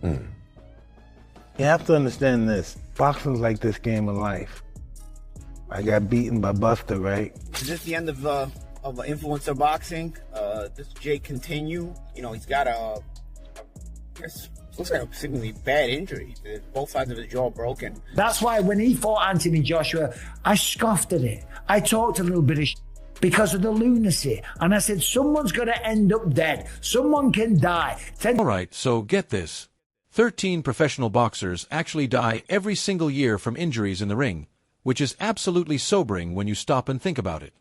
You have to understand this. Boxing's like this game of life. I got beaten by Buster, right? Is this the end of influencer boxing? Does Jake continue? You know, he's got I guess, looks like a seemingly bad injury. Both sides of his jaw broken. That's why when he fought Anthony Joshua, I scoffed at it. I talked a little bit of because of the lunacy. And I said, someone's going to end up dead. Someone can die. All right, so get this. 13 professional boxers actually die every single year from injuries in the ring, which is absolutely sobering when you stop and think about it.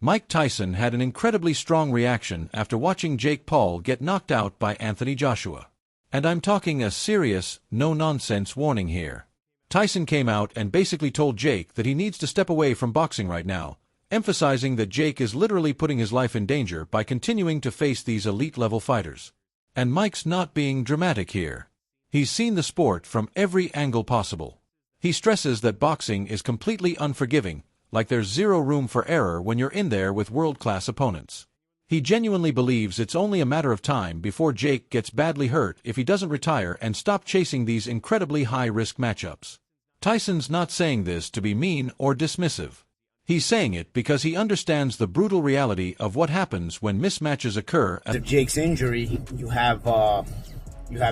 Mike Tyson had an incredibly strong reaction after watching Jake Paul get knocked out by Anthony Joshua. And I'm talking a serious, no-nonsense warning here. Tyson came out and basically told Jake that he needs to step away from boxing right now, emphasizing that Jake is literally putting his life in danger by continuing to face these elite-level fighters. And Mike's not being dramatic here. He's seen the sport from every angle possible. He stresses that boxing is completely unforgiving, like there's zero room for error when you're in there with world-class opponents. He genuinely believes it's only a matter of time before Jake gets badly hurt if he doesn't retire and stop chasing these incredibly high-risk matchups. Tyson's not saying this to be mean or dismissive. He's saying it because he understands the brutal reality of what happens when mismatches occur. After Jake's injury, you have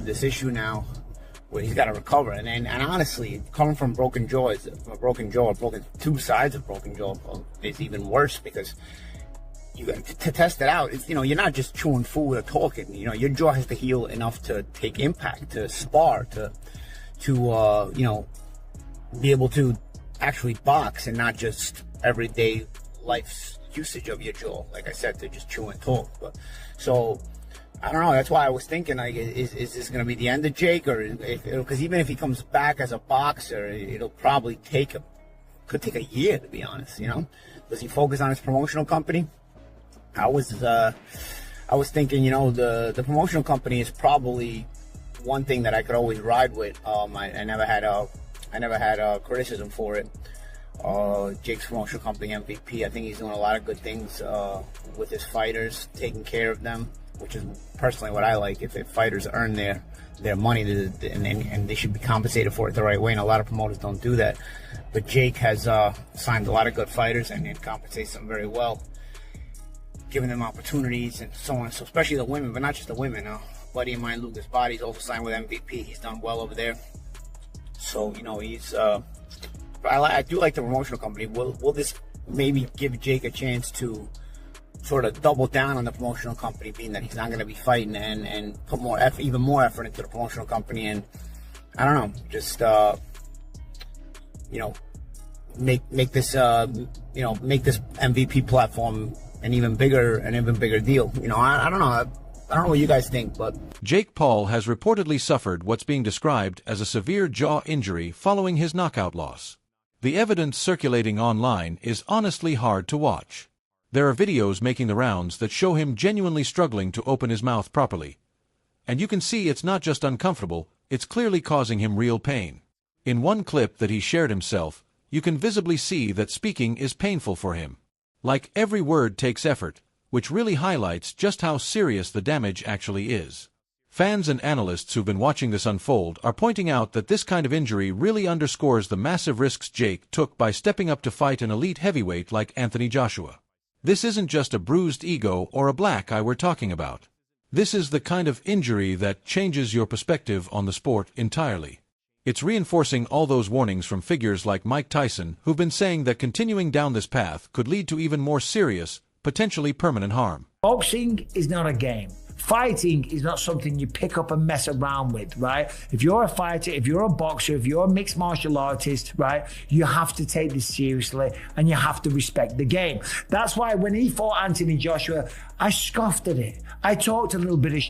this issue now where he's got to recover, and honestly, coming from broken two sides of broken jaw is even worse because you to test it out. It's, you're not just chewing food or talking. Your jaw has to heal enough to take impact, to spar, to be able to actually box and not just everyday life's usage of your jaw. Like I said, to just chew and talk. So I don't know. That's why I was thinking, like, is this going to be the end of Jake, or because even if he comes back as a boxer, it'll probably could take a year, to be honest. Does he focus on his promotional company? I was thinking, the promotional company is probably one thing that I could always ride with. I never had criticism for it. Jake's promotional company, MVP. I think he's doing a lot of good things with his fighters, taking care of them, which is personally what I like. If fighters earn their money, and they should be compensated for it the right way, and a lot of promoters don't do that. But Jake has signed a lot of good fighters and compensates them very well, giving them opportunities and so on. So especially the women, but not just the women. Buddy of mine, Lucas Body's also signed with MVP. He's done well over there. So he's. I do like the promotional company. Will this maybe give Jake a chance to sort of double down on the promotional company, being that he's not going to be fighting, and put even more effort into the promotional company, and I don't know, just make this MVP platform an even bigger deal. I don't know. I don't know what you guys think, but Jake Paul has reportedly suffered what's being described as a severe jaw injury following his knockout loss. The evidence circulating online is honestly hard to watch. There are videos making the rounds that show him genuinely struggling to open his mouth properly. And you can see it's not just uncomfortable, it's clearly causing him real pain. In one clip that he shared himself, you can visibly see that speaking is painful for him. Like every word takes effort, which really highlights just how serious the damage actually is. Fans and analysts who've been watching this unfold are pointing out that this kind of injury really underscores the massive risks Jake took by stepping up to fight an elite heavyweight like Anthony Joshua. This isn't just a bruised ego or a black eye we're talking about. This is the kind of injury that changes your perspective on the sport entirely. It's reinforcing all those warnings from figures like Mike Tyson, who've been saying that continuing down this path could lead to even more serious, potentially permanent harm. Boxing is not a game. Fighting is not something you pick up and mess around with, right? If you're a fighter, if you're a boxer, if you're a mixed martial artist, right, you have to take this seriously and you have to respect the game. That's why when he fought Anthony Joshua, I scoffed at it. I talked a little bit of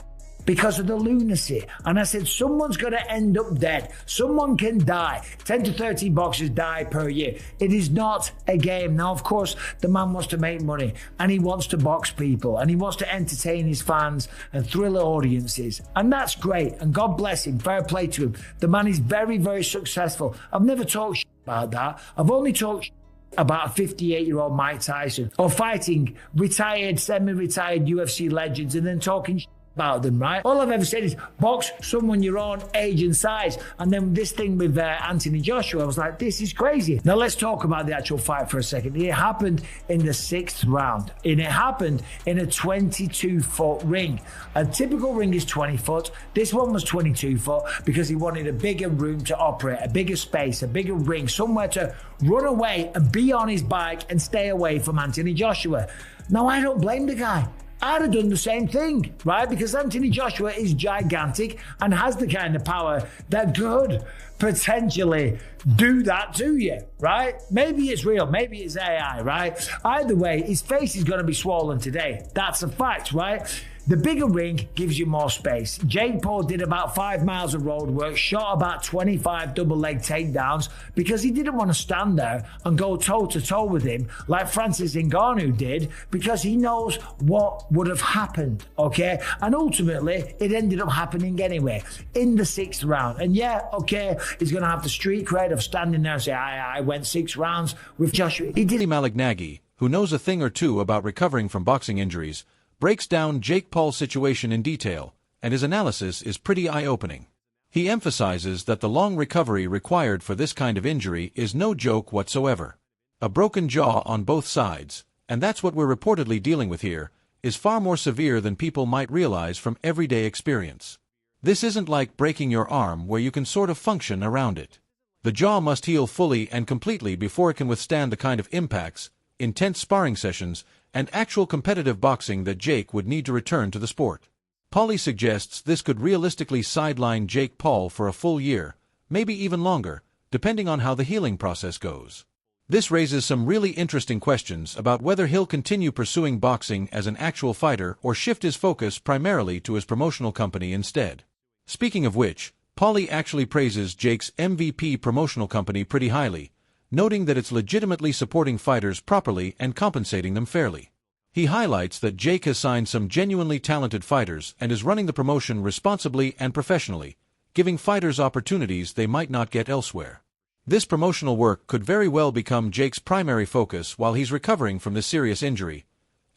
because of the lunacy. And I said, someone's going to end up dead. Someone can die. 10 to 13 boxers die per year. It is not a game. Now, of course, the man wants to make money and he wants to box people and he wants to entertain his fans and thrill audiences. And that's great. And God bless him. Fair play to him. The man is very, very successful. I've never talked about that. I've only talked about a 58-year-old Mike Tyson or fighting retired, semi-retired UFC legends and then talking about them, right? All I've ever said is box someone your own age and size. And then this thing with Anthony Joshua, I was like, this is crazy. Now let's talk about the actual fight for a second. It happened in the 6th round, and it happened in a 22-foot ring. A typical ring is 20 foot. This one was 22 foot because he wanted a bigger room to operate, a bigger space, a bigger ring, somewhere to run away and be on his bike and stay away from Anthony Joshua. Now, I don't blame the guy. I'd have done the same thing, right? Because Anthony Joshua is gigantic and has the kind of power that could potentially do that to you, right? Maybe it's real, maybe it's AI, right? Either way, his face is going to be swollen today. That's a fact, right? The bigger ring gives you more space. Jake Paul did about 5 miles of road work, shot about 25 double leg takedowns because he didn't want to stand there and go toe to toe with him like Francis Ngannou did, because he knows what would have happened, okay? And ultimately, it ended up happening anyway in the 6th round. And yeah, okay, he's going to have the street cred of standing there and say, I went 6 rounds with Joshua. He did. Malignaggi, who knows a thing or two about recovering from boxing injuries, breaks down Jake Paul's situation in detail, and his analysis is pretty eye-opening. He emphasizes that the long recovery required for this kind of injury is no joke whatsoever. A broken jaw on both sides, and that's what we're reportedly dealing with here, is far more severe than people might realize from everyday experience. This isn't like breaking your arm where you can sort of function around it. The jaw must heal fully and completely before it can withstand the kind of impacts, intense sparring sessions, and actual competitive boxing that Jake would need to return to the sport. Paulie suggests this could realistically sideline Jake Paul for a full year, maybe even longer, depending on how the healing process goes. This raises some really interesting questions about whether he'll continue pursuing boxing as an actual fighter or shift his focus primarily to his promotional company instead. Speaking of which, Paulie actually praises Jake's MVP promotional company pretty highly, noting that it's legitimately supporting fighters properly and compensating them fairly. He highlights that Jake has signed some genuinely talented fighters and is running the promotion responsibly and professionally, giving fighters opportunities they might not get elsewhere. This promotional work could very well become Jake's primary focus while he's recovering from this serious injury,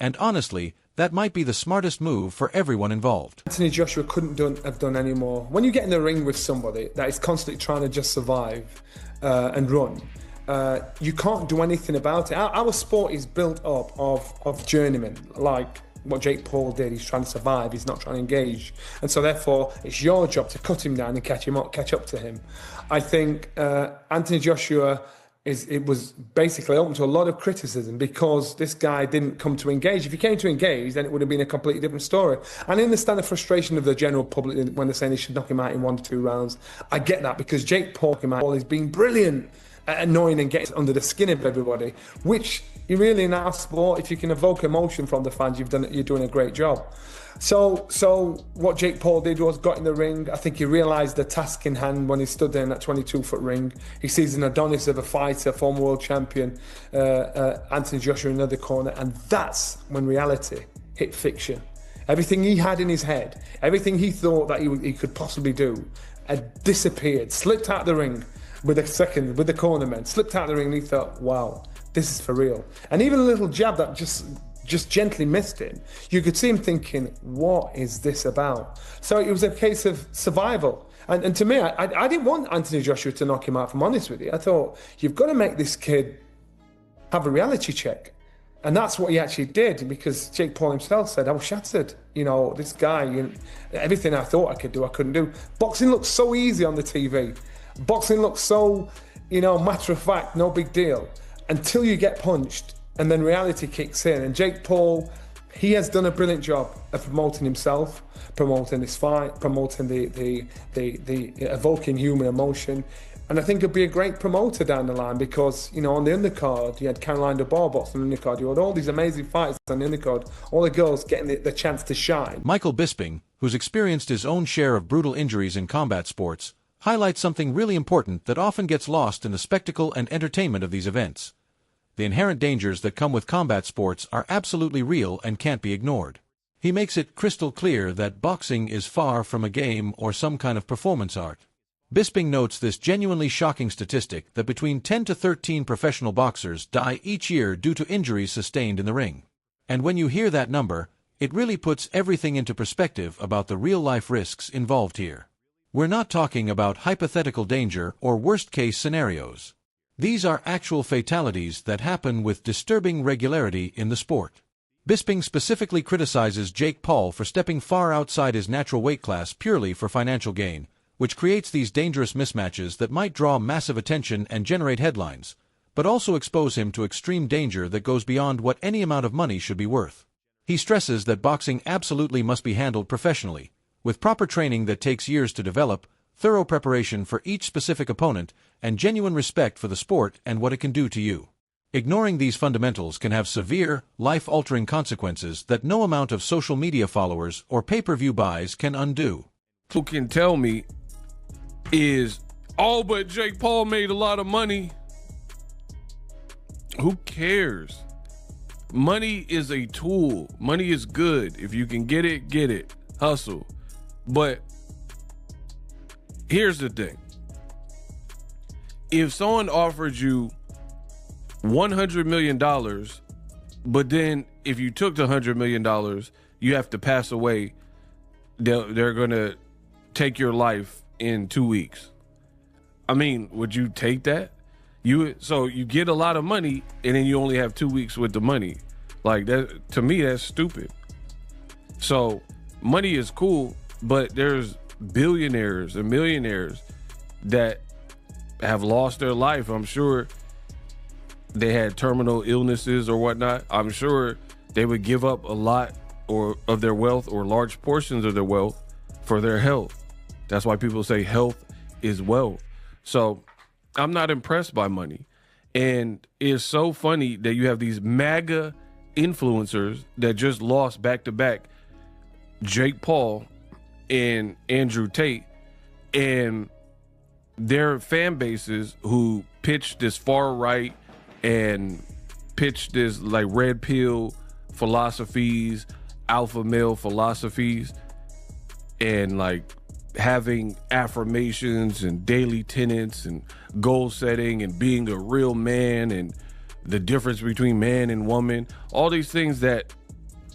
and honestly, that might be the smartest move for everyone involved. Anthony Joshua couldn't have done any more. When you get in the ring with somebody that is constantly trying to just survive and run, you can't do anything about it. Our sport is built up of journeymen, like what Jake Paul did. He's trying to survive, he's not trying to engage. And so therefore, it's your job to cut him down and catch up to him. I think Anthony Joshua it was basically open to a lot of criticism because this guy didn't come to engage. If he came to engage, then it would have been a completely different story. And I understand the frustration of the general public when they're saying they should knock him out in 1 to 2 rounds. I get that, because Jake Paul is being brilliant at annoying and getting under the skin of everybody, which you really, in our sport, if you can evoke emotion from the fans, you're doing a great job. So what Jake Paul did was got in the ring. I think he realised the task in hand when he stood there in that 22-foot ring. He sees an Adonis of a fighter, former world champion, Anthony Joshua in another corner, and that's when reality hit fiction. Everything he had in his head, everything he thought that he could possibly do, had disappeared, slipped out of the ring with the cornermen, slipped out of the ring, and he thought, wow, this is for real. And even a little jab that just gently missed him, you could see him thinking, what is this about? So it was a case of survival. And to me, I didn't want Anthony Joshua to knock him out, if I'm honest with you. I thought, you've got to make this kid have a reality check. And that's what he actually did, because Jake Paul himself said, I was shattered. You know, this guy, everything I thought I could do, I couldn't do. Boxing looks so easy on the TV. Boxing looks so, matter of fact, no big deal, until you get punched and then reality kicks in. And Jake Paul, he has done a brilliant job of promoting himself, promoting this fight, promoting the evoking human emotion. And I think he'll be a great promoter down the line because, on the undercard, you had Caroline DeBar boxing on the undercard. You had all these amazing fights on the undercard, all the girls getting the chance to shine. Michael Bisping, who's experienced his own share of brutal injuries in combat sports, highlights something really important that often gets lost in the spectacle and entertainment of these events. The inherent dangers that come with combat sports are absolutely real and can't be ignored. He makes it crystal clear that boxing is far from a game or some kind of performance art. Bisping notes this genuinely shocking statistic that between 10 to 13 professional boxers die each year due to injuries sustained in the ring. And when you hear that number, It really puts everything into perspective about the real-life risks involved here. We're not talking about hypothetical danger or worst-case scenarios. These are actual fatalities that happen with disturbing regularity in the sport. Bisping specifically criticizes Jake Paul for stepping far outside his natural weight class purely for financial gain, which creates these dangerous mismatches that might draw massive attention and generate headlines, but also expose him to extreme danger that goes beyond what any amount of money should be worth. He stresses that boxing absolutely must be handled professionally, with proper training that takes years to develop, thorough preparation for each specific opponent, and genuine respect for the sport and what it can do to you. Ignoring these fundamentals can have severe, life-altering consequences that no amount of social media followers or pay-per-view buys can undo. Who can tell me is, oh, but Jake Paul made a lot of money. Who cares? Money is a tool. Money is good. If you can get it, get it. Hustle. But here's the thing. If someone offered you $100 million, but then if you took the $100 million, you have to pass away, they're going to take your life in 2 weeks. I mean, would you take that? So you get a lot of money and then you only have 2 weeks with the money. Like that, to me, that's stupid. So money is cool, but there's billionaires and millionaires that have lost their life. I'm sure they had terminal illnesses or whatnot. I'm sure they would give up a lot of their wealth or large portions of their wealth for their health. That's why people say health is wealth. So I'm not impressed by money. And it's so funny that you have these MAGA influencers that just lost back-to-back, Jake Paul and Andrew Tate, and their fan bases who pitch this far right and pitch this like red pill philosophies, alpha male philosophies, and like having affirmations and daily tenets and goal setting and being a real man and the difference between man and woman, all these things that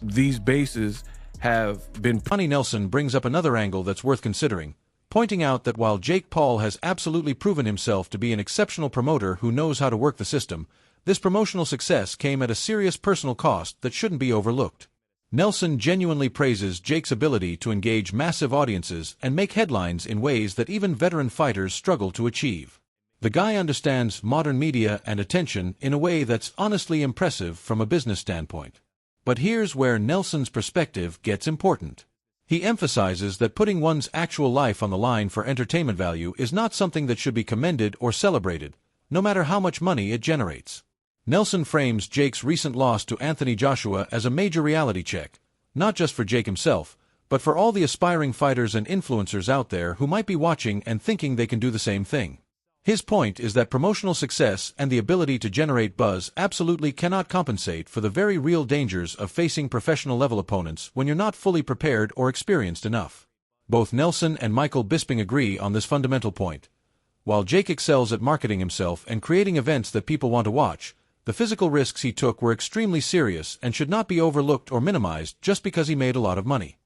these bases have been. Johnny Nelson brings up another angle that's worth considering, pointing out that while Jake Paul has absolutely proven himself to be an exceptional promoter who knows how to work the system, this promotional success came at a serious personal cost that shouldn't be overlooked. Nelson genuinely praises Jake's ability to engage massive audiences and make headlines in ways that even veteran fighters struggle to achieve. The guy understands modern media and attention in a way that's honestly impressive from a business standpoint. But here's where Nelson's perspective gets important. He emphasizes that putting one's actual life on the line for entertainment value is not something that should be commended or celebrated, no matter how much money it generates. Nelson frames Jake's recent loss to Anthony Joshua as a major reality check, not just for Jake himself, but for all the aspiring fighters and influencers out there who might be watching and thinking they can do the same thing. His point is that promotional success and the ability to generate buzz absolutely cannot compensate for the very real dangers of facing professional-level opponents when you're not fully prepared or experienced enough. Both Nelson and Michael Bisping agree on this fundamental point. While Jake excels at marketing himself and creating events that people want to watch, the physical risks he took were extremely serious and should not be overlooked or minimized just because he made a lot of money.